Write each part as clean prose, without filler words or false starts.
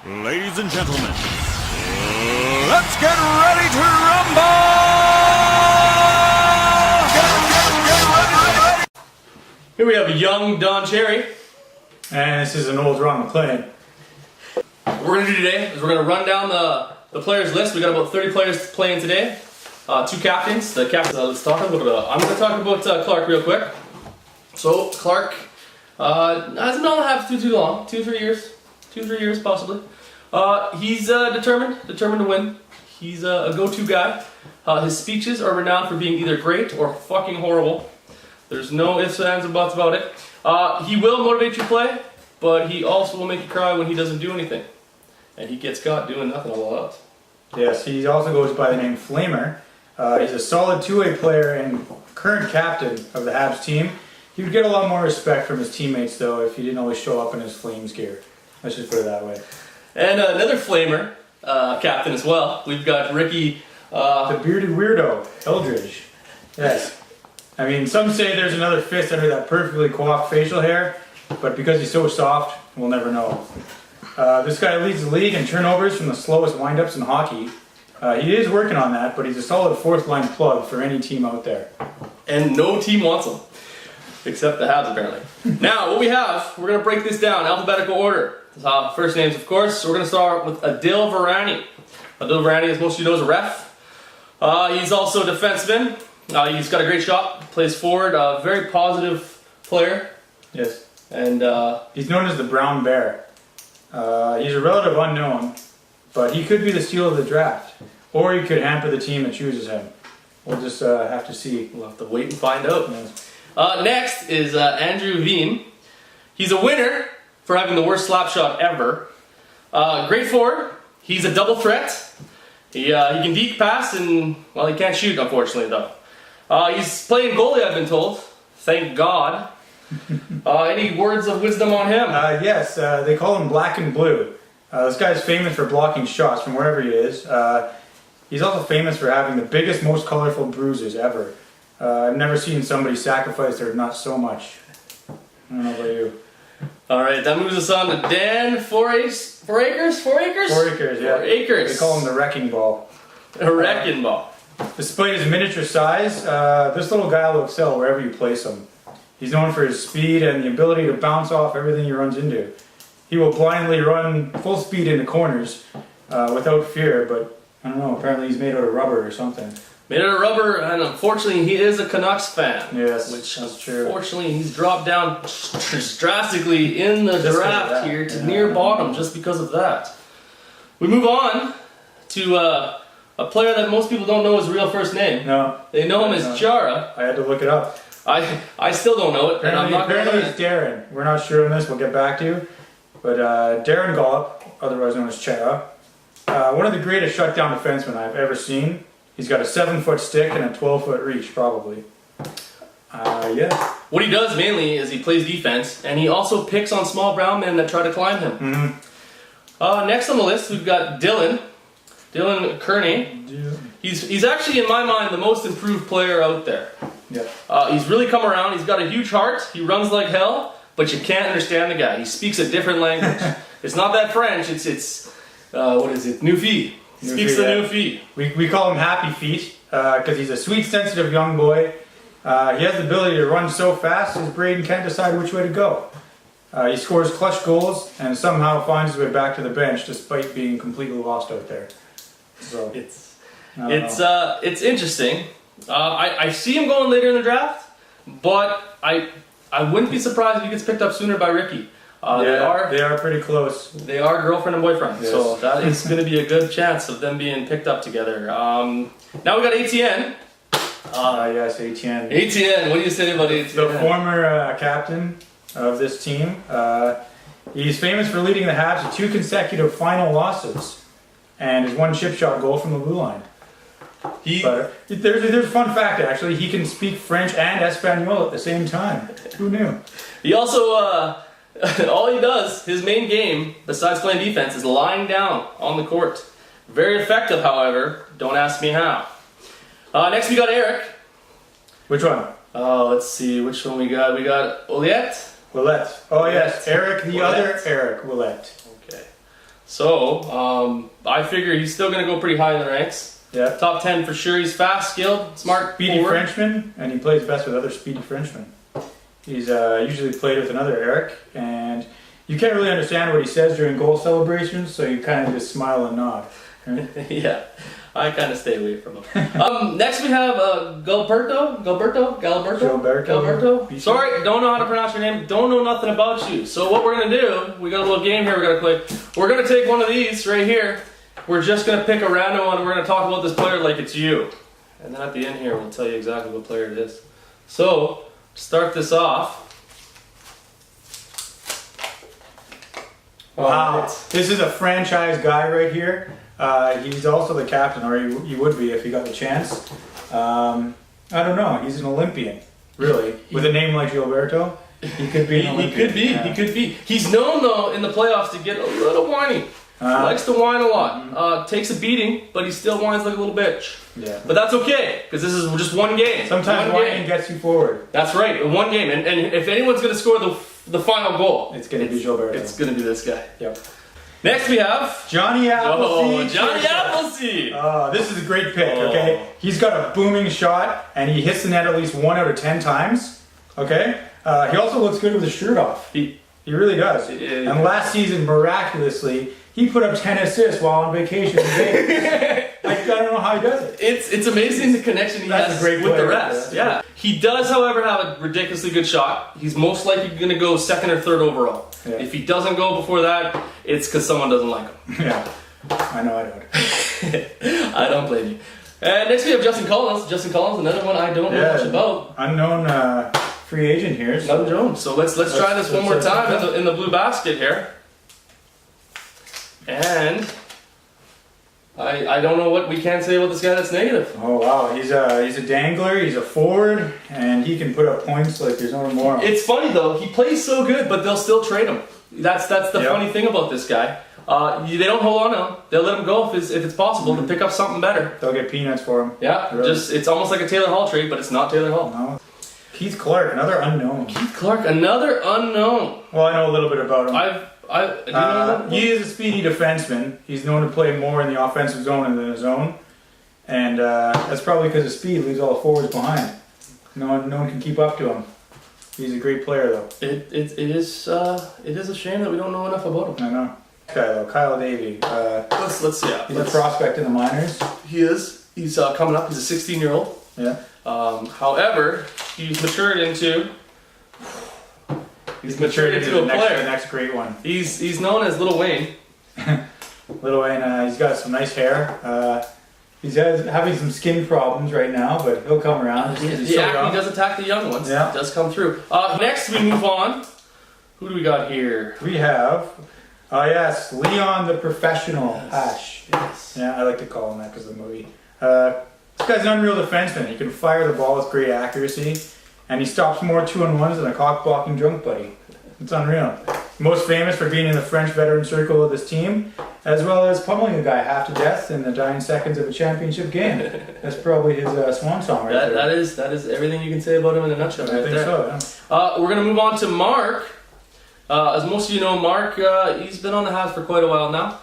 Ladies and gentlemen, let's get ready to rumble! Get ready. Here we have a young Don Cherry. And this is an old Ron McLean. What we're going to do today is we're going to run down the players list. We got about 30 players playing today. Two captains. The captains, let's talk a little bit about. I'm going to talk about Clarke real quick. So Clarke hasn't been on the Habs too long. 2-3 years. 2-3 years possibly. He's determined to win. He's a go-to guy. His speeches are renowned for being either great or fucking horrible. There's no ifs, ands, or buts about it. He will motivate you to play, but he also will make you cry when he doesn't do anything. And he gets caught doing nothing a lot. Yes, he also goes by the name Flamer. He's a solid two-way player and current captain of the Habs team. He would get a lot more respect from his teammates, though, if he didn't always show up in his Flames gear. Let's just put it that way. And another Flamer captain as well. We've got Ricky. The bearded weirdo, Eldridge. Yes. I mean, some say there's another fist under that perfectly coiffed facial hair, but because he's so soft, we'll never know. This guy leads the league in turnovers from the slowest windups in hockey. He is working on that, but he's a solid fourth-line plug for any team out there. And no team wants him. Except the Habs, apparently. Now, what we have, we're going to break this down, alphabetical order. First names, of course. So we're going to start with Adil Virani. Adil Virani, as most of you know, is a ref. He's also a defenseman. He's got a great shot, plays forward, very positive player. Yes. And he's known as the Brown Bear. He's a relative unknown, but he could be the steal of the draft. Or he could hamper the team that chooses him. We'll just have to see. We'll have to wait and find out. Yes. Next is Andrew Veen. He's a winner for having the worst slap shot ever. Great forward. He's a double threat. He can deke pass and, well, he can't shoot, unfortunately, though. He's playing goalie, I've been told. Thank God. Any words of wisdom on him? Yes, they call him Black and Blue. This guy's famous for blocking shots from wherever he is. He's also famous for having the biggest, most colorful bruises ever. I've never seen somebody sacrifice their nuts so much. I don't know about you. Alright, that moves us on to Dan Fouracres? Fouracres, yeah. Fouracres. They call him the Wrecking Ball. A wrecking ball. Despite his miniature size, this little guy will excel wherever you place him. He's known for his speed and the ability to bounce off everything he runs into. He will blindly run full speed into corners without fear, but I don't know, apparently he's made out of rubber or something. Made out of rubber, and unfortunately he is a Canucks fan. Yes, which that's true. Unfortunately he's dropped down drastically in the draft here to near bottom just because of that. We move on to a player that most people don't know his real first name. No. They know him as Chara. I had to look it up. I still don't know it, and I'm not going to apparently it's Darrin. We're not sure on this, we'll get back to you. But Darrin Gallop, otherwise known as Chara, one of the greatest shutdown defensemen I've ever seen. He's got a 7-foot stick and a 12-foot reach, probably. Yeah. What he does mainly is he plays defense, and he also picks on small brown men that try to climb him. Mm-hmm. Next on the list, we've got Dylan Kearny. Yeah. He's actually, in my mind, the most improved player out there. Yeah. He's really come around. He's got a huge heart. He runs like hell, but you can't understand the guy. He speaks a different language. It's not that French. It's what is it? Newfie. He speaks the Newfie. We call him Happy Feet because he's a sweet, sensitive young boy. He has the ability to run so fast his brain can't decide which way to go. He scores clutch goals and somehow finds his way back to the bench despite being completely lost out there. So it's interesting. I see him going later in the draft, but I wouldn't be surprised if he gets picked up sooner by Ricky. They are pretty close. They are girlfriend and boyfriend, yes. So that is going to be a good chance of them being picked up together. Now we got Eitene. Yes, Eitene. Eitene, what do you say about Eitene? The former captain of this team. He's famous for leading the Habs to 2 consecutive final losses and his 1 chip shot goal from the blue line. There's a fun fact actually. He can speak French and Espanol at the same time. Who knew? He also all he does, his main game, besides playing defense, is lying down on the court. Very effective, however. Don't ask me how. Next we got Eric. Which one? Let's see, which one we got? We got Oulette. Oulette. Oh yes, Eric, the Oulette. other Eric Oulette. Okay. So, I figure he's still going to go pretty high in the ranks. Yeah. Top 10 for sure. He's fast, skilled, smart, Speedy forward. Frenchman, and he plays best with other speedy Frenchmen. He's usually played with another Eric, and you can't really understand what he says during goal celebrations, so you kind of just smile and nod. Right? Yeah, I kind of stay away from him. Next we have Gualberto. Bicho. Sorry, don't know how to pronounce your name. Don't know nothing about you. So what we're gonna do? We got a little game here. We gotta play. We're gonna take one of these right here. We're just gonna pick a random one. We're gonna talk about this player like it's you, and then at the end here we'll tell you exactly what player it is. So to start this off. Wow, this is a franchise guy right here. He's also the captain, or he would be if he got the chance. I don't know. He's an Olympian, really. With a name like Gualberto, he could be an Olympian. He could be. Yeah. He could be. He's known though in the playoffs to get a little whiny. He likes to whine a lot. Takes a beating, but he still whines like a little bitch. Yeah. But that's okay, because this is just one game. Sometimes whining gets you forward. That's right, one game. And if anyone's going to score the final goal, It's going to be Gualberto. it's going to be this guy. Yep. Next we have Johnny Appleseed. Oh, Johnny Appleseed. This is a great pick, okay? He's got a booming shot, and he hits the net at least 1 out of 10 times, okay? He also looks good with his shirt off. He really does. And last season, miraculously, he put up 10 assists while on vacation in Vegas. I don't know how he does it. It's amazing the connection he has with the rest. Yeah. He does, however, have a ridiculously good shot. He's most likely going to go 2nd or 3rd overall. Yeah. If he doesn't go before that, it's because someone doesn't like him. Yeah, I know I don't. I don't blame you. And next we have Justin Collis. Justin Collins, another one I don't know much about. Unknown free agent here. So. Jones. So let's try this one more time in the blue basket here. And I don't know what we can say about this guy that's negative. Oh wow, he's a dangler, he's a forward, and he can put up points like there's no tomorrow. It's funny though, he plays so good, but they'll still trade him. That's the funny thing about this guy. They don't hold on to him. They'll let him go if it's possible to pick up something better. They'll get peanuts for him. Yeah, really. It's almost like a Taylor Hall trade, but it's not Taylor Hall. No. Keith Clarke, another unknown. Keith Clarke, another unknown. Well, I know a little bit about him. Do you know he is a speedy defenseman. He's known to play more in the offensive zone than the zone, and that's probably because his speed leaves all the forwards behind. No one can keep up to him. He's a great player, though. It is a shame that we don't know enough about him. I know. Okay, though, Kyle Davie. Let's see. He's a prospect in the minors. He is. He's coming up. He's a 16-year-old. Yeah. However, he's matured into. He's matured into a player. The next great one. He's known as Little Wayne. Little Wayne, he's got some nice hair. He's having some skin problems right now, but he'll come around. He does attack the young ones. Yeah. He does come through. Next, we move on. Who do we got here? We have, yes, Leon the Professional Hache. Yes. Yeah, I like to call him that because of the movie. This guy's an unreal defenseman. He can fire the ball with great accuracy, and he stops more 2-on-1s than a cock-blocking drunk buddy. It's unreal. Most famous for being in the French veteran circle of this team, as well as pummeling a guy half to death in the dying seconds of a championship game. That's probably his swan song right there. That is everything you can say about him in a nutshell. I think so, yeah. We're going to move on to Marc. As most of you know, Marc, he's been on the Habs for quite a while now.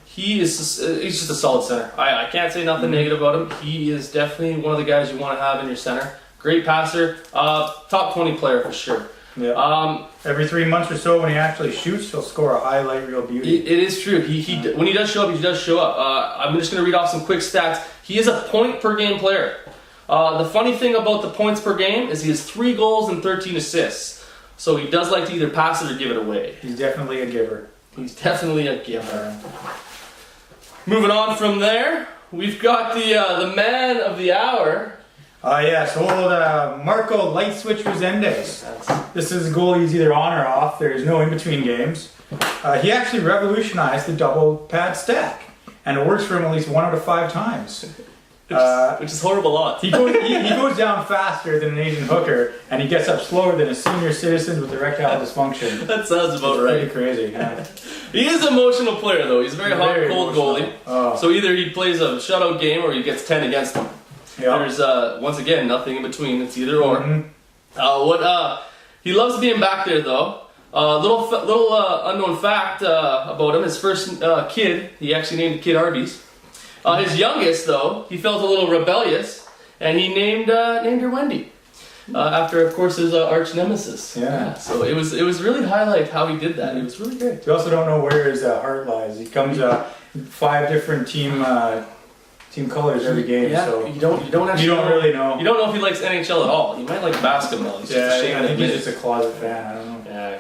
He's just a solid center. I can't say nothing negative about him. He is definitely one of the guys you want to have in your center. Great passer, top 20 player for sure. Yeah. Every 3 months or so, when he actually shoots, he'll score a highlight reel beauty. It is true. When he does show up, he does show up. I'm just going to read off some quick stats. He is a point per game player. The funny thing about the points per game is he has 3 goals and 13 assists. So he does like to either pass it or give it away. He's definitely a giver. He's definitely a giver. Moving on from there, we've got the man of the hour. Yes, old Marco Light Switch Resendes. This is a goal he's either on or off. There's no in-between games. He actually revolutionized the double pad stack, and it works for him at least 1 out of 5 times. Which is horrible odds. He goes down faster than an Asian hooker, and he gets up slower than a senior citizen with erectile dysfunction. That sounds about right. Pretty crazy. Yeah. He is an emotional player, though. He's a very hot, cold goalie. Oh. So either he plays a shutout game or he gets 10 against him. Yep. There's once again nothing in between. It's either or. Mm-hmm. He loves being back there though. Little unknown fact about him. His first kid, he actually named the kid Arby's. His youngest, though, he felt a little rebellious, and he named her Wendy. After, of course, his arch nemesis. Yeah. So it was really to highlight how he did that. It was really great. We also don't know where his heart lies. He comes 5 different team colors every game. Yeah. So You don't really know. You don't know if he likes NHL at all. He might like basketball. He's just Yeah, ashamed I to think admit he's it. just a closet fan. I don't know. Yeah.